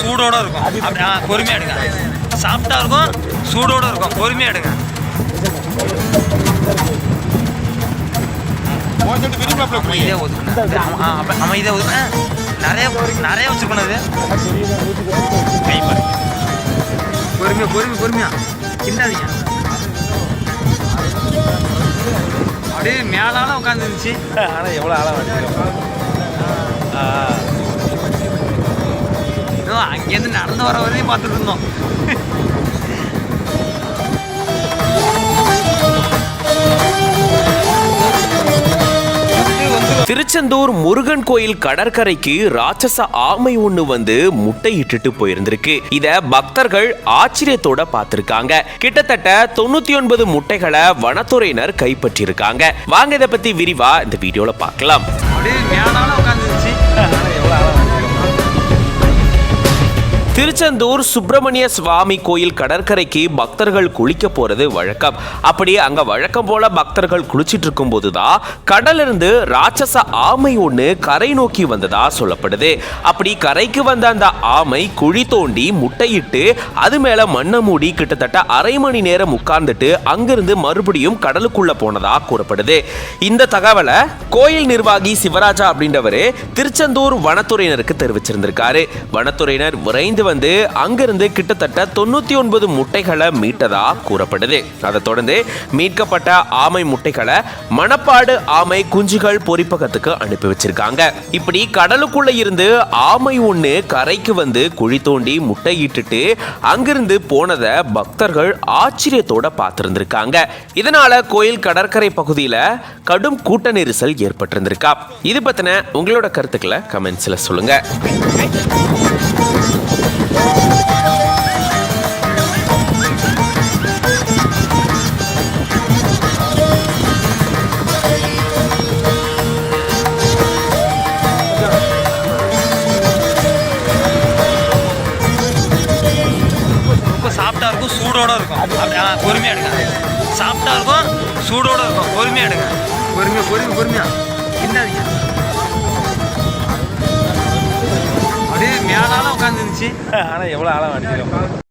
சூடோட இருக்கும். பொறுமையாக எடுங்க. சாஃப்டாக இருக்கும், சூடோட இருக்கும். பொறுமையாக எடுங்க. அமைதியாக ஒதுக்குங்க. அமைதியாக ஒதுக்குங்க. நிறைய வச்சுருக்கணும். இது கை பாருங்க. பொறுமையாக கிண்டாதீங்க. அப்படியே மேலால உட்காந்துருந்துச்சு. ஆனால் எவ்வளோ ஆழம் வச்சுருக்கோம். அங்கேருந்து நடந்து வர வரையும் பார்த்துட்டு இருந்தோம். திருச்செந்தூர் முருகன் கோயில் கடற்கரைக்கு ராட்சச ஆமை ஒண்ணு வந்து முட்டையிட்டு போயிருந்திருக்கு. இத பக்தர்கள் ஆச்சரியத்தோட பார்த்திருக்காங்க. கிட்டத்தட்ட 99 முட்டைகளை வனத்துறையினர் கைப்பற்றியிருக்காங்க. வாங்க இதை பத்தி விரிவா இந்த வீடியோல பார்க்கலாம். திருச்செந்தூர் சுப்பிரமணிய சுவாமி கோயில் கடற்கரைக்கு பக்தர்கள் குளிக்க போறது வழக்கம். அப்படி அங்க வழக்கம் போல பக்தர்கள் குளிச்சிட்டு இருக்கும் போதுதான் கடலிருந்து ராட்சச ஆமை ஒண்ணு கரை நோக்கி வந்ததா சொல்லப்படுது. அப்படி கரைக்கு வந்த அந்த ஆமை குழி தோண்டி முட்டையிட்டு அது மேல மண்ணை மூடி கிட்டத்தட்ட அரை மணி நேரம் உட்கார்ந்துட்டு அங்கிருந்து மறுபடியும் கடலுக்குள்ள போனதா கூறப்படுது. இந்த தகவலை கோயில் நிர்வாகி சிவராஜா அப்படின்றவரு திருச்செந்தூர் வனத்துறையினருக்கு தெரிவிச்சிருந்திருக்காரு. வனத்துறையினர் விரைந்து வந்து அங்கிருந்து கிட்டத்தட்ட 99 முட்டைகளை மீட்டதா கூறப்படுது. அதை தொடர்ந்து மீட்கப்பட்ட ஆமை முட்டைகளை மணப்பாடு ஆமை குஞ்சுகள் பொறிப்பகத்துக்கு அனுப்பி வச்சிருக்காங்க. இப்படி கடலுக்குள்ள இருந்து ஆமை ஒண்ணு கரைக்கு வந்து குழி தோண்டி முட்டையிட்டு அங்கிருந்து போனதை பக்தர்கள் ஆச்சரியத்தோட பார்த்திருந்திருக்காங்க. இதனால கோயில் கடற்கரை பகுதியில கடும் கூட்ட நெரிசல் ஏற்பட்டிருந்திருக்கா. இது பத்தின உங்களோட கருத்துக்களை கமெண்ட்ஸ்ல சொல்லுங்க. சாஃப்டாக இருக்கும், சூடோட இருக்கும். பொறுமையாக எடுங்க. சாஃப்டாக இருக்கும், சூடோட இருக்கும். பொறுமையாக எடுங்க. பொறுமையாக கிண்டாதீங்க. அப்படியே மேலால உட்காந்துருந்துச்சு. ஆனால் எவ்வளோ ஆழம் அடிச்சிருக்கோம்.